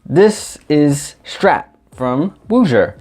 This is Strap from Woojer.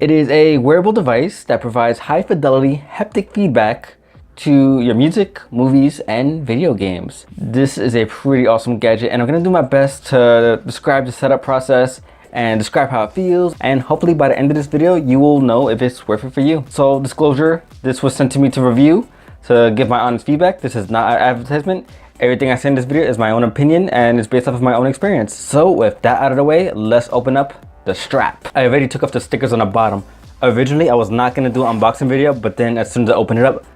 It is a wearable device that provides high-fidelity haptic feedback to your music, movies, and video games. This is a pretty awesome gadget, and I'm gonna do my best to describe the setup process and describe how it feels, and hopefully by the end of this video you will know if it's worth it for you. So disclosure, this was sent to me to review, to give my honest feedback. This is not an advertisement. Everything I say in this video is my own opinion and it's based off of my own experience. So with that out of the way, let's open up the strap. I already took off the stickers on the bottom. Originally I was not gonna do an unboxing video, but then as soon as I opened it up,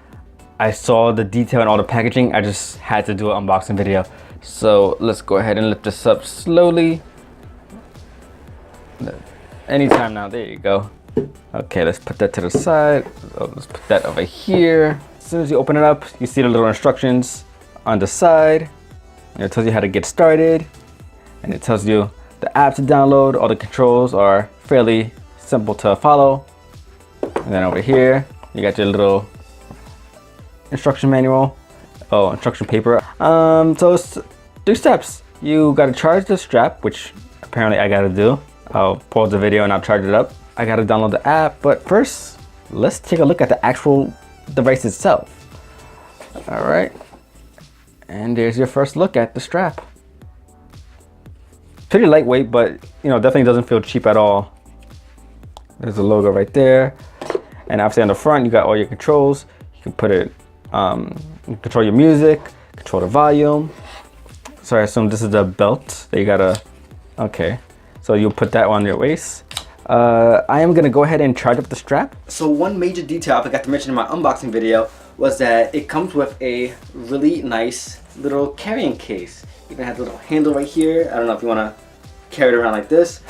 I saw the detail and all the packaging. I just had to do an unboxing video. So let's go ahead and lift this up slowly. Anytime now, there you go. Okay, let's put that to the side. So let's put that over here. As soon as you open it up, you see the little instructions on the side, and it tells you how to get started, and it tells you the app to download. All the controls are fairly simple to follow. And then over here you got your little instruction manual, instruction paper. So it's 3 steps. You got to charge the strap, which apparently I got to do. I'll pause the video and I'll charge it up. I got to download the app, but first let's take a look at the actual device itself. All right. And there's your first look at the strap. Pretty lightweight, but definitely doesn't feel cheap at all. There's the logo right there. And obviously on the front, you got all your controls. You can put it, control your music, control the volume. So I assume this is the belt that you gotta, okay. So you'll put that on your waist. I am gonna go ahead and charge up the strap. So one major detail I forgot to mention in my unboxing video was that it comes with a really nice little carrying case. You even have the little handle right here. I don't know if you want to carry it around like this,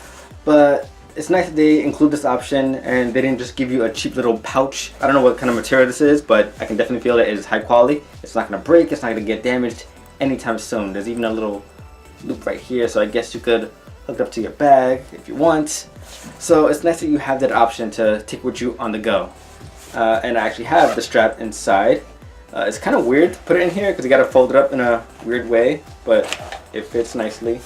but it's nice that they include this option and they didn't just give you a cheap little pouch. I don't know what kind of material this is, but I can definitely feel that it is high quality. It's not going to break, it's not going to get damaged anytime soon. There's even a little loop right here, so I guess you could hook it up to your bag if you want. So it's nice that you have that option to take with you on the go. And I actually have the strap inside. It's kind of weird to put it in here because you got to fold it up in a weird way, but it fits nicely.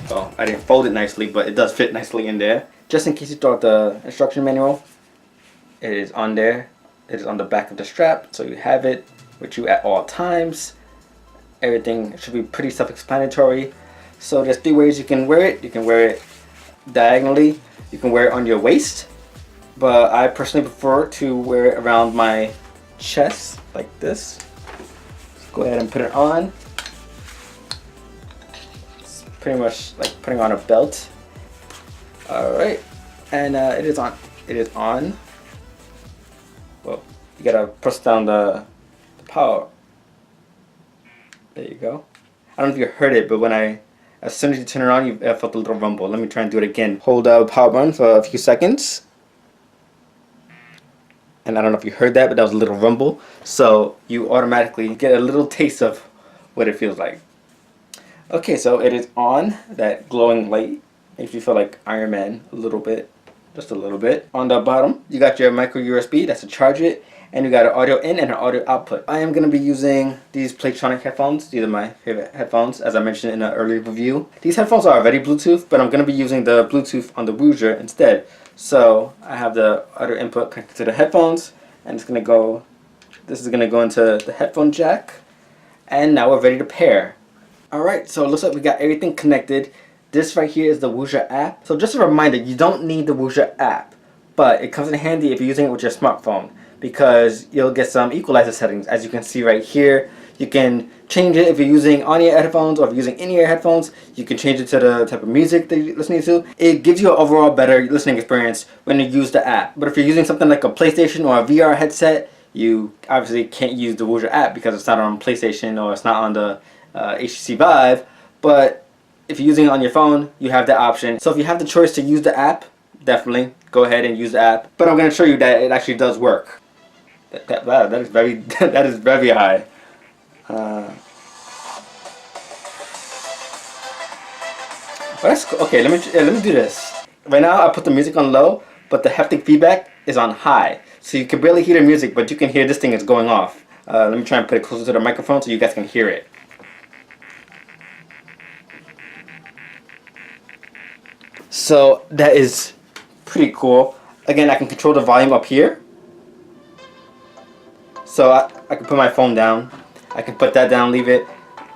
Well, I didn't fold it nicely, but it does fit nicely in there. Just in case you thought the instruction manual, it is on there. It is on the back of the strap, so you have it with you at all times. Everything should be pretty self-explanatory. So there's 3 ways you can wear it. You can wear it diagonally. You can wear it on your waist. But I personally prefer to wear it around my chest like this. Let's go ahead and put it on. It's pretty much like putting on a belt. Alright, and it is on. It is on. Well, you gotta press down the power. There you go. I don't know if you heard it, but as soon as you turn it on, you felt a little rumble. Let me try and do it again. Hold the power button for a few seconds. And I don't know if you heard that, but that was a little rumble. So you automatically get a little taste of what it feels like. Okay, so it is on. That glowing light makes you feel like Iron Man a little bit, just a little bit. On the bottom, you got your micro USB, that's to charge it. And you got an audio in and an audio output. I am going to be using these Playtronic headphones. These are my favorite headphones, as I mentioned in an earlier review. These headphones are already Bluetooth, but I'm going to be using the Bluetooth on the Woojer instead. So I have the audio input connected to the headphones, and it's going to go, this is going to go into the headphone jack. And now we're ready to pair. Alright, so it looks like we got everything connected. This right here is the Woojer app. So just a reminder, you don't need the Woojer app, but it comes in handy if you're using it with your smartphone, because you'll get some equalizer settings. As you can see right here, you can change it if you're using on-ear headphones or if you're using in-ear headphones. You can change it to the type of music that you're listening to. It gives you an overall better listening experience when you use the app. But if you're using something like a PlayStation or a VR headset, you obviously can't use the Woojer app because it's not on PlayStation or it's not on the HTC Vive. But if you're using it on your phone, you have that option. So if you have the choice to use the app, definitely go ahead and use the app. But I'm going to show you that it actually does work. Wow, that is very that is very high. Okay, let me do this. Right now I put the music on low, but the haptic feedback is on high, so you can barely hear the music, but you can hear this thing is going off. Let me try and put it closer to the microphone so you guys can hear it. So that is pretty cool. Again, I can control the volume up here. So I can put my phone down. I can put that down, leave it,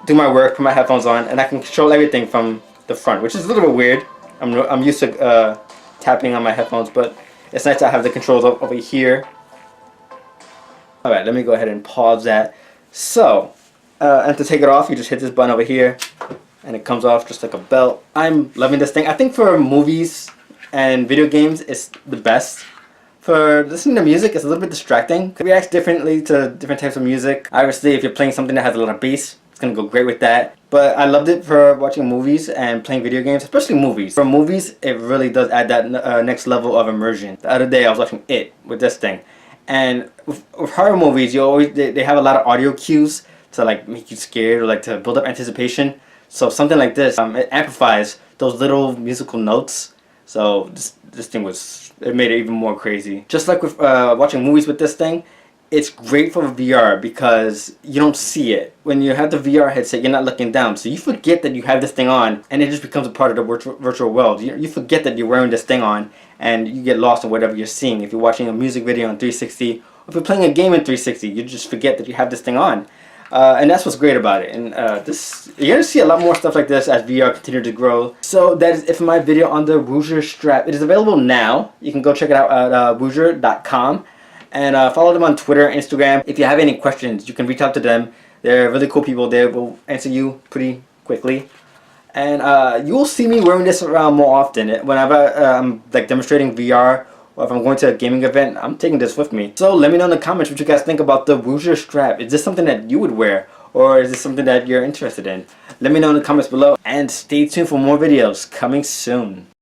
do my work, put my headphones on, and I can control everything from the front, which is a little bit weird. I'm used to tapping on my headphones, but it's nice to have the controls over here. Alright, let me go ahead and pause that. So, and to take it off, you just hit this button over here, and it comes off just like a belt. I'm loving this thing. I think for movies and video games, it's the best. For listening to music, it's a little bit distracting. It reacts differently to different types of music. Obviously, if you're playing something that has a lot of bass, it's gonna go great with that. But I loved it for watching movies and playing video games, especially movies. For movies, it really does add that next level of immersion. The other day, I was watching It with this thing. And with horror movies, they have a lot of audio cues to like make you scared or like to build up anticipation. So something like this, it amplifies those little musical notes. So this thing it made it even more crazy. Just like with watching movies with this thing, it's great for VR because you don't see it. When you have the VR headset, you're not looking down. So you forget that you have this thing on, and it just becomes a part of the virtual world. You forget that you're wearing this thing on, and you get lost in whatever you're seeing. If you're watching a music video in 360, or if you're playing a game in 360, you just forget that you have this thing on. And that's what's great about it. And you're going to see a lot more stuff like this as VR continues to grow. So that is it for my video on the Woojer strap. It is available now. You can go check it out at woojer.com. And follow them on Twitter and Instagram. If you have any questions, you can reach out to them. They're really cool people. They will answer you pretty quickly. And you will see me wearing this around more often. Whenever I'm like demonstrating VR, or if I'm going to a gaming event, I'm taking this with me. So let me know in the comments what you guys think about the Woojer strap. Is this something that you would wear? Or is this something that you're interested in? Let me know in the comments below. And stay tuned for more videos coming soon.